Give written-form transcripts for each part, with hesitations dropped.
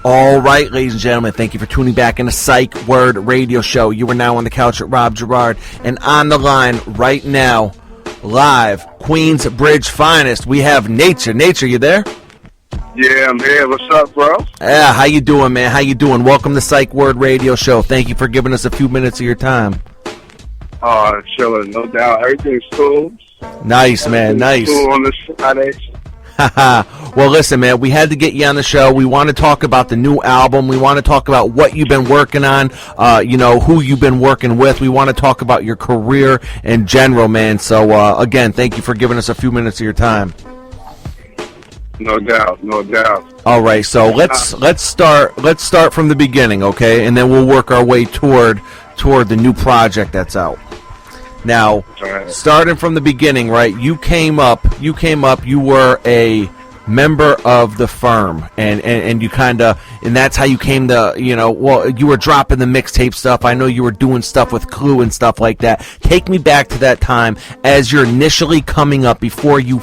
All right, ladies and gentlemen, thank you for tuning back in the Psychward Radio Show. You are now on the couch at Rob Gerard, and on the line right now, live, Queensbridge finest, we have Nature. Nature, you there? Yeah, I'm here. What's up, bro? Yeah, how you doing, man? How you doing? Welcome to Psychward Radio Show. Thank you for giving us a few minutes of your time. Oh, chilling, no doubt. Everything's cool. Nice, man, nice. Cool on this Friday. Well, listen, man, we had to get you on the show. We want to talk about the new album. We want to talk about what you've been working on, who you've been working with. We want to talk about your career in general, man. So, again, thank you for giving us a few minutes of your time. No doubt, no doubt. All right, so let's start from the beginning, okay? And then we'll work our way toward the new project that's out. Now, starting from the beginning, right? You came up. You were a member of the firm, and you and that's how you came to, you were dropping the mixtape stuff. I know you were doing stuff with Clue and stuff like that. Take me back to that time as you're initially coming up before you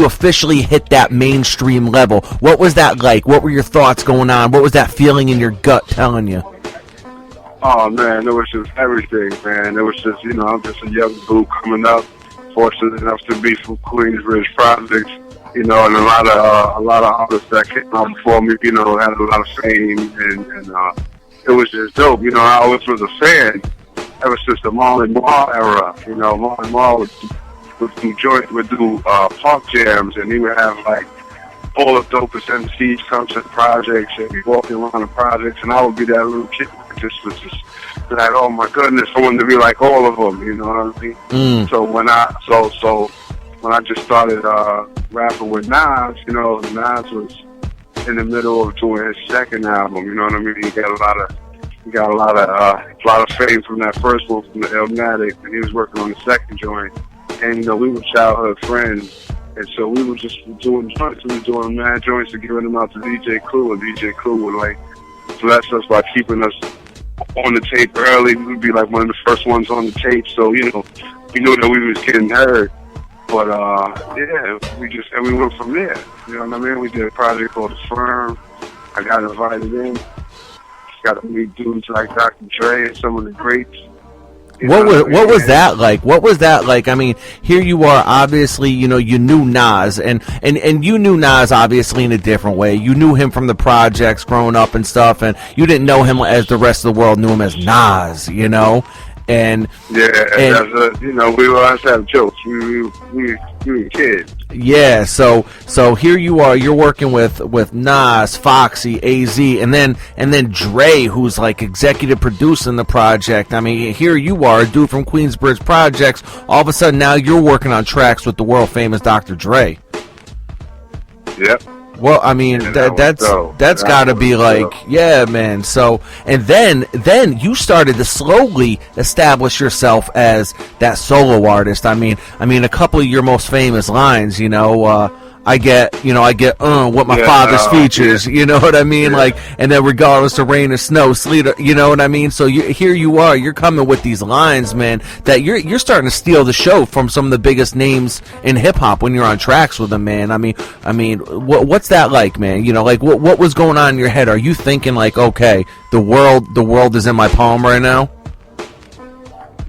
officially hit that mainstream level. What was that like? What were your thoughts going on? What was that feeling in your gut telling you? Oh, man, it was just everything, man. It was just, I'm just a young dude coming up, fortunate enough to be from Queensbridge Projects, and a lot of artists that came out before me, had a lot of fame, and it was just dope. I always was a fan ever since the Marlon Marl era. Marlon Marl would do park jams, and he would have, all the dopest MCs come to the projects and be walking around the projects, and I would be that little kid that was just like, oh my goodness, I wanted to be like all of them, you know what I mean? So when I just started rapping with Nas, Nas was in the middle of doing his second album, you know what I mean? He got a lot of fame from that first one, from the Illmatic, and he was working on the second joint, and we were childhood friends. And so we were just doing joints. We were doing mad joints and giving them out to DJ Clue. And DJ Clue would, bless us by keeping us on the tape early. We'd be, one of the first ones on the tape. So, we knew that we was getting heard. But, we went from there. You know what I mean? We did a project called The Firm. I got invited in. Got to meet dudes like Dr. Dre and some of the greats. What was that like? What was that like? I mean, here you are, obviously, you knew Nas, and you knew Nas, obviously, in a different way. You knew him from the projects growing up and stuff, and you didn't know him as the rest of the world knew him as Nas, And we always have jokes. We were kids. Yeah, so here you are. You're working with Nas, Foxy, AZ, and then Dre, who's executive producing the project. I mean, here you are, a dude from Queensbridge Projects. All of a sudden, now you're working on tracks with the world famous Dr. Dre. Yep. Well, I mean, that's got to be yeah, man. So, and then you started to slowly establish yourself as that solo artist. I mean, a couple of your most famous lines, I get what my father's features, you know what I mean? And then regardless of rain or snow, sleet, you know what I mean? So here you are, you're coming with these lines, man, that you're starting to steal the show from some of the biggest names in hip hop when you're on tracks with them, man. I mean, what's that like, man? What was going on in your head? Are you thinking okay, the world is in my palm right now?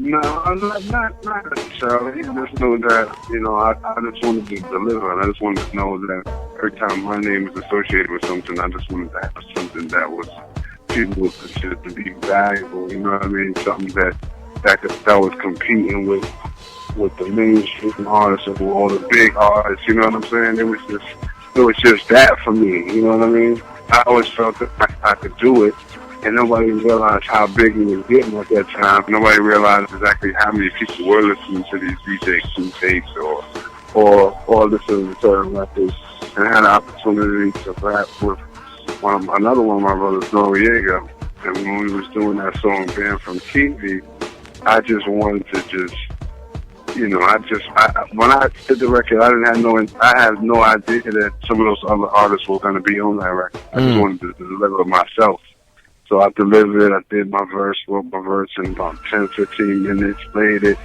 No, not necessarily. I just know that, I just wanted to deliver, and I just wanted to know that every time my name is associated with something, I just wanted to have something that was people would consider to be valuable, you know what I mean? Something that was competing with the mainstream artists or all the big artists, you know what I'm saying? It was just that for me, you know what I mean? I always felt that I could do it. And nobody realized how big it was getting at that time. Nobody realized exactly how many people were listening to these DJ Clue tapes or listening to certain records. And I had an opportunity to rap with another one of my brothers, Noriega. And when we was doing that song, Banned from TV, I just wanted to when I did the record, I had no idea that some of those other artists were going to be on that record. I just wanted to deliver myself. So I delivered it, I did my verse, wrote my verse in about 10, 15 minutes, played it,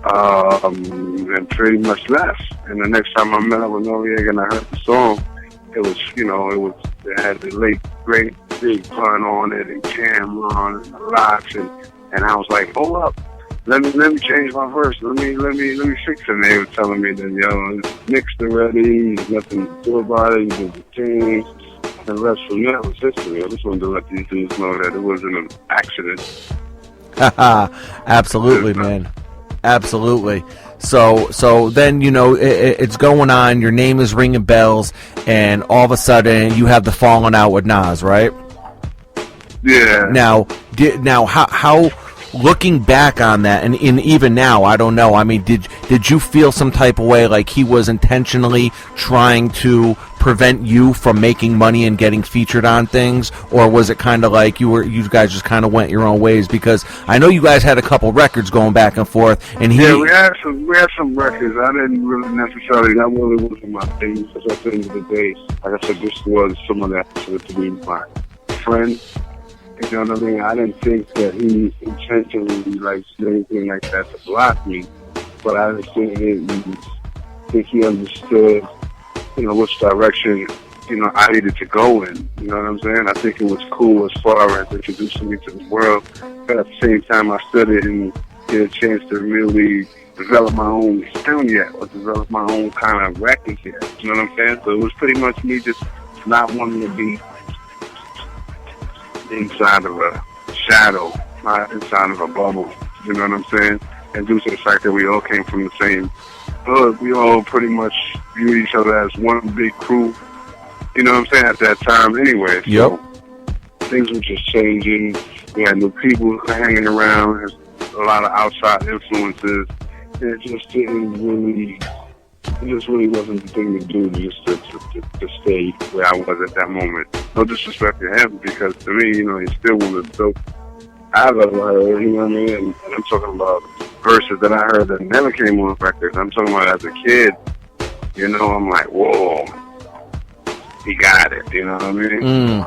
and pretty much left. And the next time I met up with Noriega and I heard the song, it had the late great big pun on it and Cameron and the locks and I was like, hold up, let me change my verse, let me fix it. And they were telling me that it's mixed already, there's nothing to do about it, you did the change. And the rest from that was history. I just wanted to let these dudes know that it wasn't an accident. Absolutely, man. Absolutely. So then, it's going on, your name is ringing bells, and all of a sudden you have the falling out with Nas, right? Yeah. Now, how looking back on that, and even now, I don't know, I mean, did you feel some type of way like he was intentionally trying to prevent you from making money and getting featured on things, or was it kind of like you guys just kind of went your own ways? Because I know you guys had a couple records going back and forth, and we had some records. I didn't really necessarily, that really wasn't my thing, because at the end of the day, like I said, this was someone that considered to be my friend. You know what I mean? I didn't think that he intentionally did anything like that to block me, but I think he understood, which direction, I needed to go in. You know what I'm saying? I think it was cool as far as introducing me to the world, but at the same time, I studied and get a chance to really develop my own sound yet, or develop my own kind of record yet. You know what I'm saying? So it was pretty much me just not wanting to be inside of a shadow, not inside of a bubble. You know what I'm saying? And due to the fact that we all came from the same hood, we all pretty much viewed each other as one big crew. You know what I'm saying? At that time anyway. So yep. Things were just changing. We had new people hanging around. There's a lot of outside influences. It just really wasn't the thing to do, just to stay where I was at that moment. No disrespect to him, because to me, he's still one of the dope I've ever heard, you know what I mean? And I'm talking about verses that I heard that never came on records. I'm talking about as a kid, I'm like, whoa, he got it, you know what I mean?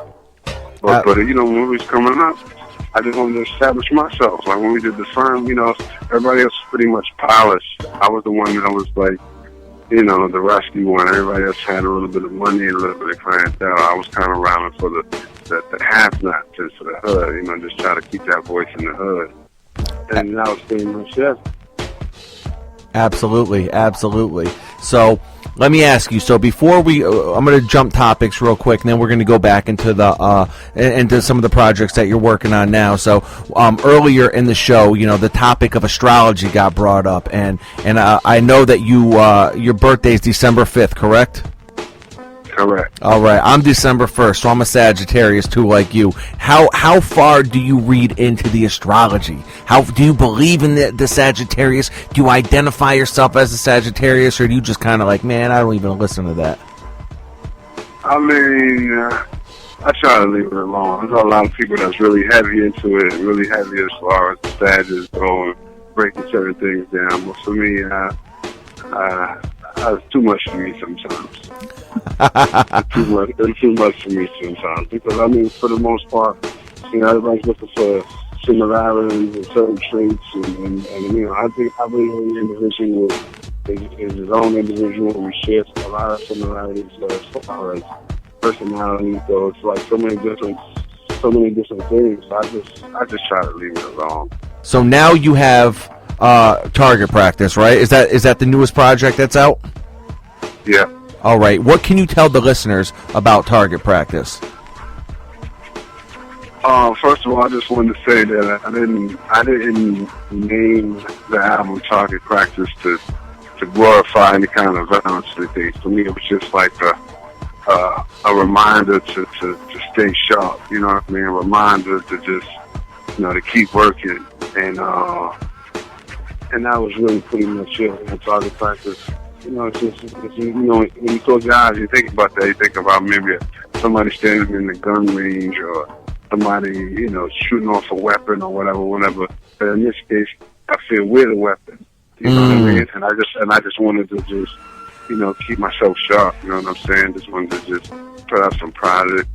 But when we was coming up, I just wanted to establish myself. Like when we did the firm, everybody else was pretty much polished. I was the one that was like, the rusty one. Everybody else had a little bit of money and a little bit of clientele. I was kind of rhyming for the have-nots and for the hood, just try to keep that voice in the hood. And that was pretty much it. Absolutely. So let me ask you. So before I'm going to jump topics real quick, and then we're going to go back into into some of the projects that you're working on now. So earlier in the show, the topic of astrology got brought up, and I know that your birthday is December 5th, correct? Correct. All right, I'm December 1st, so I'm a Sagittarius too, like you. How far do you read into the astrology? How do you believe in the Sagittarius? Do you identify yourself as a Sagittarius, or do you just kind of like, man, I don't even listen to that? I mean, I try to leave it alone. There's a lot of people that's really heavy into it, and really heavy as far as the Sagittarius go and breaking certain things down. But for me, it's too much for me sometimes. It's too much for me sometimes, because I mean, for the most part, everybody's looking for similarities and certain traits, and I believe every individual is his own individual. We share a lot of similarities as far as personality goes. It's like so many different things. I just try to leave it alone. So now you have Target Practice, right? Is that the newest project that's out? Yeah. All right. What can you tell the listeners about Target Practice? First of all, I just wanted to say that I didn't name the album Target Practice to glorify any kind of violence or anything. For me, it was just like a reminder to stay sharp. You know what I mean? A reminder to just to keep working, and that was really pretty much it. Target Practice. It's just, when you close your eyes, you think about that. You think about maybe somebody standing in the gun range, or somebody, shooting off a weapon or whatever. But in this case, I feel we're the weapon. You know what I mean? And I just wanted to just, keep myself sharp. You know what I'm saying? Just wanted to just put out some product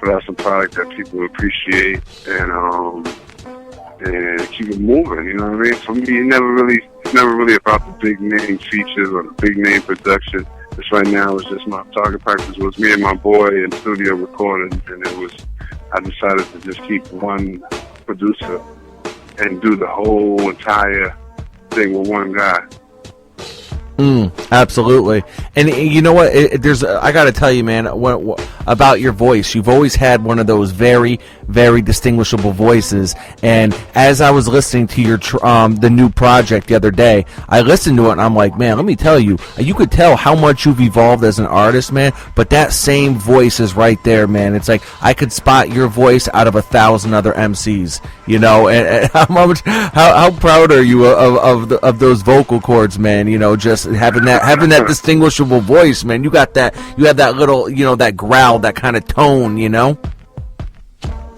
that people appreciate, and keep it moving. You know what I mean? For me, it's never really about the big name features or the big name production. this right now was just my target practice was me and my boy in studio recording, and I decided to just keep one producer and do the whole entire thing with one guy. Absolutely. And you know what? I got to tell you, man, about your voice. You've always had one of those very, very distinguishable voices. And as I was listening to your the new project the other day, I listened to it and I'm like, man, let me tell you, you could tell how much you've evolved as an artist, man. But that same voice is right there, man. It's like I could spot your voice out of 1,000 other MCs. You know, and how proud are you of those vocal cords, man? You know, just having that distinguishable voice, man. You have that little, you know, that growl, that kind of tone, you know.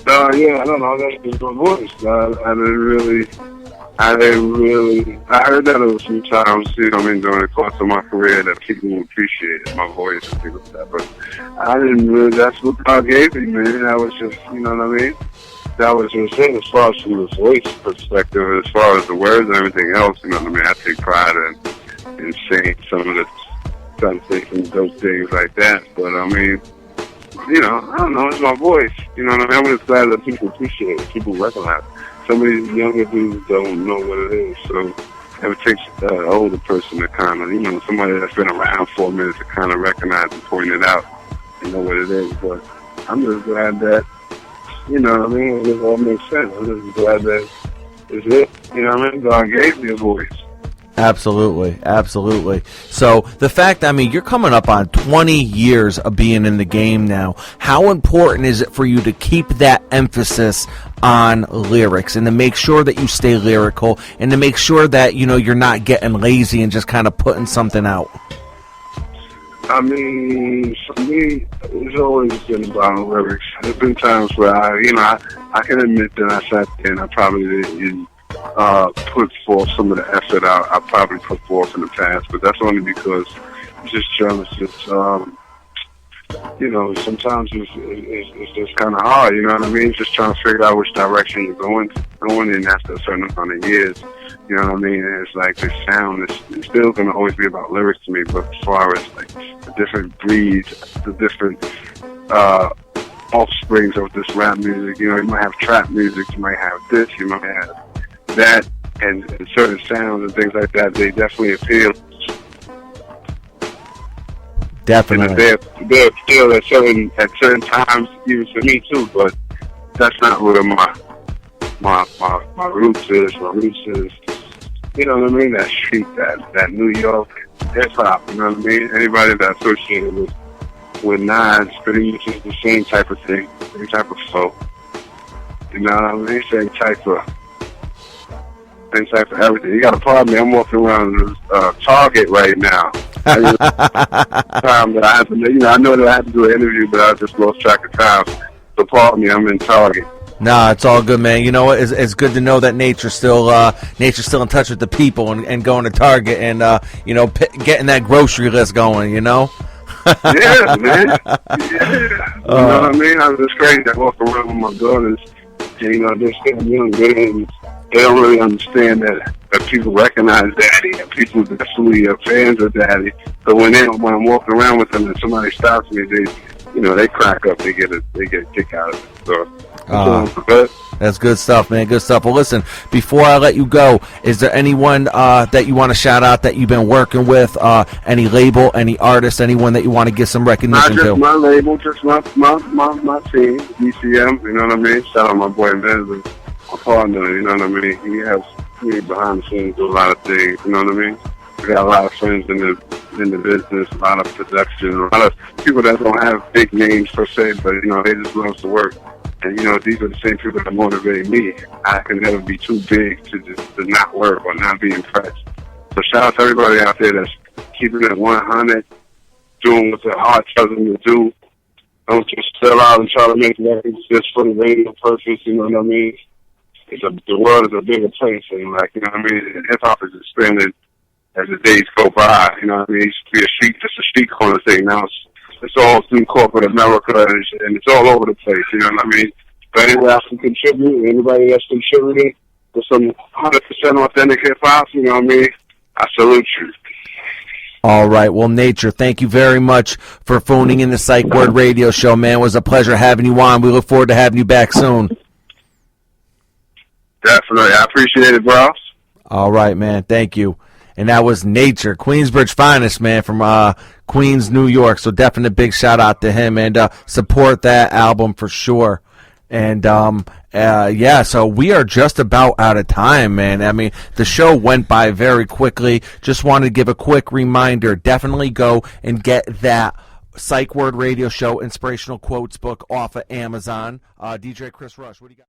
Yeah, I don't know. That's just my voice. I heard that a few times, you know, during the course of my career, that people appreciated my voice and things like that. But I didn't really. That's what God gave me, man. That was just, you know what I mean. That was just it, as far as from the voice perspective. As far as the words and everything else, you know what I mean. I take pride in saying some of the, trying to say some dope things like that. But I mean, you know, I don't know. It's my voice. You know what I mean. I'm just glad that people appreciate it. People recognize it. Some of these younger dudes don't know what it is. So it takes an older person to kind of, you know, somebody that's been around for a minute to kind of recognize and point it out and know what it is. But I'm just glad that, you know what I mean, it all makes sense. I'm just glad that it's it. You know what I mean? God gave me a voice. Absolutely, absolutely. So the fact, I mean, you're coming up on 20 years of being in the game now. How important is it for you to keep that emphasis on lyrics and to make sure that you stay lyrical and to make sure that, you know, you're not getting lazy and just kind of putting something out? I mean, for me, it's always been about lyrics. There's been times where I can admit that I sat there and I probably didn't put forth some of the effort I probably put forth in the past, but that's only because it's just you know, sometimes it's just kind of hard, you know what I mean? Just trying to figure out which direction you're going in after a certain amount of years, you know what I mean? And it's like the sound is still going to always be about lyrics to me, but as far as like the different breeds, the different offsprings of this rap music, you know, you might have trap music, you might have this, you might have that, and certain sounds and things like that, they definitely appeal. Definitely. And they appeal at certain times, even to me too, but that's not where my roots is. My roots is, you know what I mean, that street, that New York hip hop, you know what I mean? Anybody that's associated with Nas pretty much is the same type of thing, same type of flow. You know what I mean? Same type of everything. You gotta pardon me, I'm walking around Target right now. Time that I have to, you know, I know that I have to do an interview, but I just lost track of time. So pardon me, I'm in Target. Nah, it's all good, man. You know what? It's good to know that nature's still in touch with the people and going to Target and you know, getting that grocery list going. You know. Yeah, man. Yeah. You know what I mean? I was just crazy. I walk around with my daughters, and you know, they're still young, and they don't really understand that people recognize Daddy and people definitely are fans of Daddy. So when I'm walking around with them and somebody stops me, they crack up. They get a kick out of it. So that's good stuff, man. Good stuff. Well, listen, before I let you go, is there anyone that you want to shout out that you've been working with? Any label, any artist, anyone that you want to give some recognition to? Not just my label, just my team, DCM. You know what I mean? Shout out my boy Benz, my partner. You know what I mean? He has me behind the scenes, do a lot of things. You know what I mean? We got a lot of friends in the business, a lot of production, a lot of people that don't have big names per se, but you know, they just love to work. And you know, these are the same people that motivate me. I can never be too big to not work or not be impressed. So shout out to everybody out there that's keeping it 100, doing what their heart tells them to do. Don't just sell out and try to make records just for the radio purpose. You know what I mean? The world is a bigger place, and like, you know what I mean? Hip hop is expanded as the days go by. You know what I mean? It used to be just a street corner thing. Now it's all through corporate America, and it's all over the place. You know what I mean? But anyway, I can contribute. Anybody that's contributing to some 100% authentic hip hop, you know what I mean? I salute you. All right. Well, Nature, thank you very much for phoning in the Psychward Radio Show, man. It was a pleasure having you on. We look forward to having you back soon. Definitely. I appreciate it, bro. All right, man. Thank you. And that was Nature, Queensbridge finest, man, from Queens, New York. So definitely a big shout out to him, and support that album for sure. And yeah, so we are just about out of time, man. I mean, the show went by very quickly. Just wanted to give a quick reminder. Definitely go and get that Psychward Radio Show Inspirational Quotes book off of Amazon. DJ Chris Rush, what do you got?